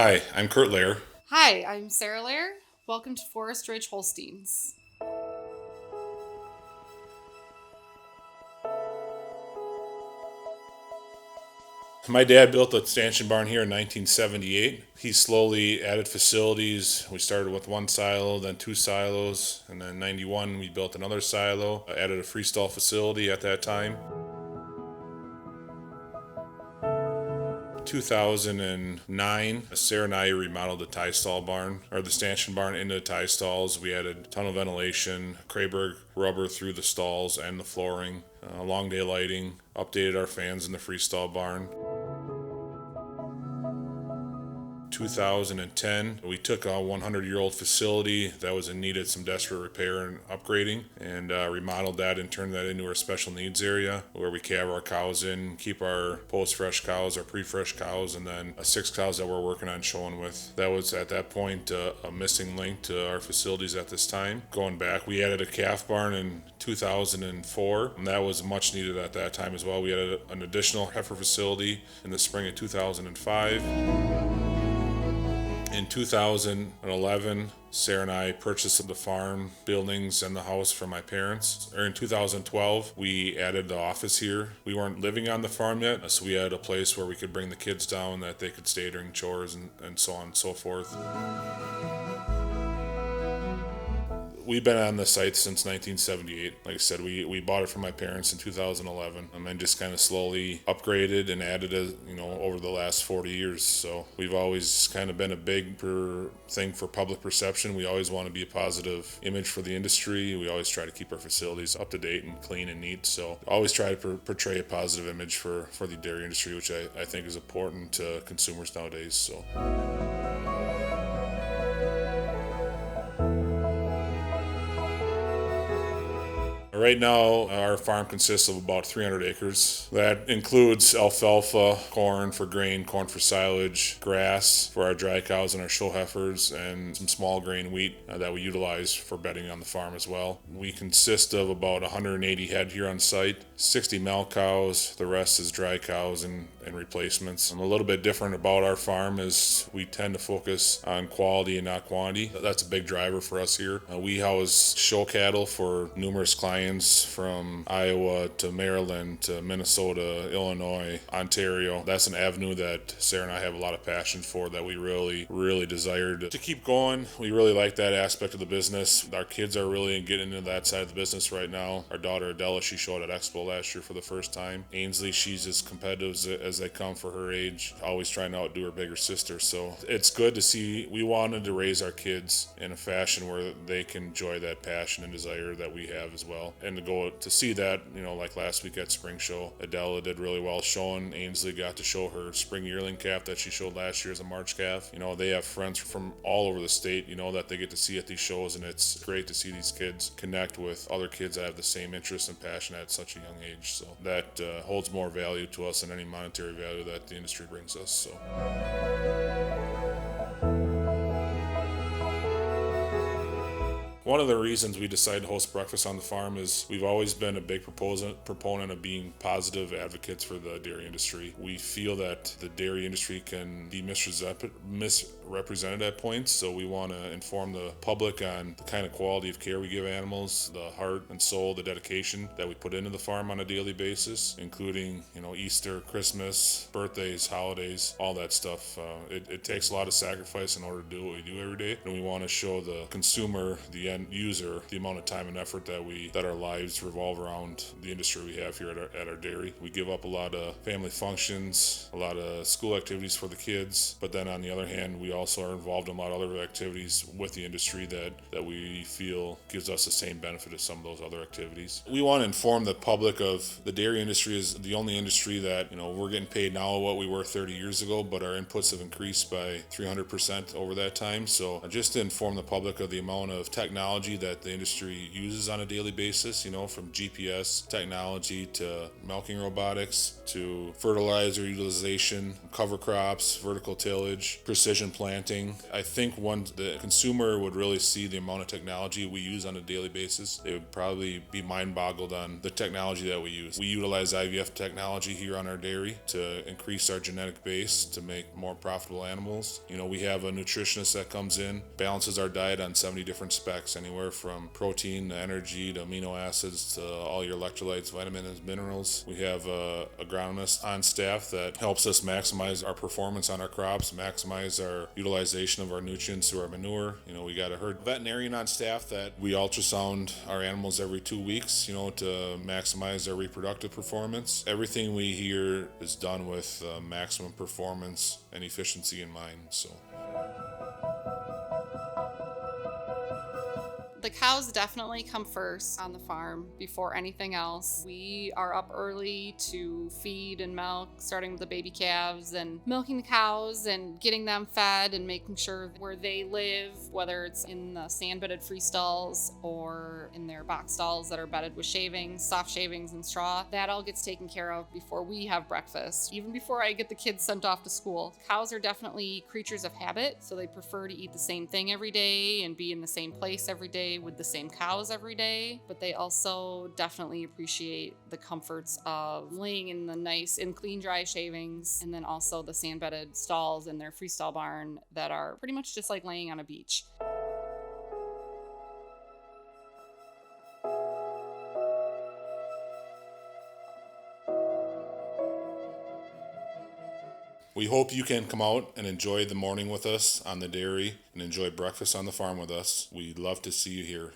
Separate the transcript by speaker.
Speaker 1: Hi, I'm Kurt Loeher.
Speaker 2: Hi, I'm Sarah Lair. Welcome to Forest Ridge Holsteins.
Speaker 1: My dad built a stanchion barn here in 1978. He slowly added facilities. We started with one silo, then two silos, and then 91 we built another silo, added a freestall facility at that time. 2009, Sarah and I remodeled the tie stall barn, or the stanchion barn into the tie stalls. We added tunnel ventilation, Krayberg rubber through the stalls and the flooring, long day lighting, updated our fans in the freestall barn. 2010, we took a 100-year-old facility that was in need of some desperate repair and upgrading, and remodeled that and turned that into our special needs area where we calve our cows in, keep our post-fresh cows, our pre-fresh cows, and then six cows that we're working on showing with. That was at that point a missing link to our facilities at this time. Going back, we added a calf barn in 2004, and that was much needed at that time as well. We added an additional heifer facility in the spring of 2005. In 2011, Sarah and I purchased the farm, buildings, and the house for my parents. In 2012, we added the office here. We weren't living on the farm yet, so we had a place where we could bring the kids down that they could stay during chores and so on and so forth. We've been on the site since 1978. Like I said, we bought it from my parents in 2011, and then just kind of slowly upgraded and added it, over the last 40 years. So we've always kind of been a big thing for public perception. We always want to be a positive image for the industry. We always try to keep our facilities up to date and clean and neat. So always try to portray a positive image for the dairy industry, which I think is important to consumers nowadays. So. Right now, our farm consists of about 300 acres. That includes alfalfa, corn for grain, corn for silage, grass for our dry cows and our show heifers, and some small grain wheat that we utilize for bedding on the farm as well. We consist of about 180 head here on site, 60 milk cows, the rest is dry cows and replacements. A little bit different about our farm is we tend to focus on quality and not quantity. That's a big driver for us here. We house show cattle for numerous clients from Iowa to Maryland to Minnesota, Illinois, Ontario. That's an avenue that Sarah and I have a lot of passion for that we really desired to keep going. We really like that aspect of the business. Our kids are really getting into that side of the business right now. Our daughter Adela, she showed at Expo last year for the first time. Ainsley, she's as competitive as they come for her age, always trying to outdo her bigger sister. So it's good to see. We wanted to raise our kids in a fashion where they can enjoy that passion and desire that we have as well. And to go to see that, like last week at Spring Show, Adela did really well showing. Ainsley got to show her spring yearling calf that she showed last year as a March calf. They have friends from all over the state, that they get to see at these shows, and it's great to see these kids connect with other kids that have the same interest and passion at such a young age. So that holds more value to us than any monetary value that the industry brings us. So. One of the reasons we decided to host breakfast on the farm is we've always been a big proponent of being positive advocates for the dairy industry. We feel that the dairy industry can be misrepresented at points, so we want to inform the public on the kind of quality of care we give animals, the heart and soul, the dedication that we put into the farm on a daily basis, including Easter, Christmas, birthdays, holidays, all that stuff. It takes a lot of sacrifice in order to do what we do every day, and we want to show the consumer, the end user, the amount of time and effort that our lives revolve around the industry we have here at our dairy. We give up a lot of family functions, a lot of school activities for the kids, but then on the other hand, we also are involved in a lot of other activities with the industry that we feel gives us the same benefit as some of those other activities. We want to inform the public of the dairy industry is the only industry that, we're getting paid now what we were 30 years ago, but our inputs have increased by 300% over that time. So just to inform the public of the amount of technology technology that the industry uses on a daily basis, from GPS technology to milking robotics to fertilizer utilization, cover crops, vertical tillage, precision planting. I think once the consumer would really see the amount of technology we use on a daily basis, they would probably be mind boggled on the technology that we use. We utilize IVF technology here on our dairy to increase our genetic base to make more profitable animals. We have a nutritionist that comes in, balances our diet on 70 different specs, anywhere from protein to energy to amino acids to all your electrolytes, vitamins, minerals. We have a agronomist on staff that helps us maximize our performance on our crops, maximize our utilization of our nutrients through our manure. We got a herd veterinarian on staff that we ultrasound our animals every 2 weeks, to maximize their reproductive performance. Everything we hear is done with maximum performance and efficiency in mind. So.
Speaker 2: The cows definitely come first on the farm before anything else. We are up early to feed and milk, starting with the baby calves and milking the cows and getting them fed and making sure where they live, whether it's in the sand bedded free stalls or in their box stalls that are bedded with shavings, soft shavings and straw, that all gets taken care of before we have breakfast, even before I get the kids sent off to school. Cows are definitely creatures of habit, so they prefer to eat the same thing every day and be in the same place every day with the same cows every day, but they also definitely appreciate the comforts of laying in the nice and clean dry shavings, and then also the sand bedded stalls in their freestall barn that are pretty much just like laying on a beach.
Speaker 1: We hope you can come out and enjoy the morning with us on the dairy and enjoy breakfast on the farm with us. We'd love to see you here.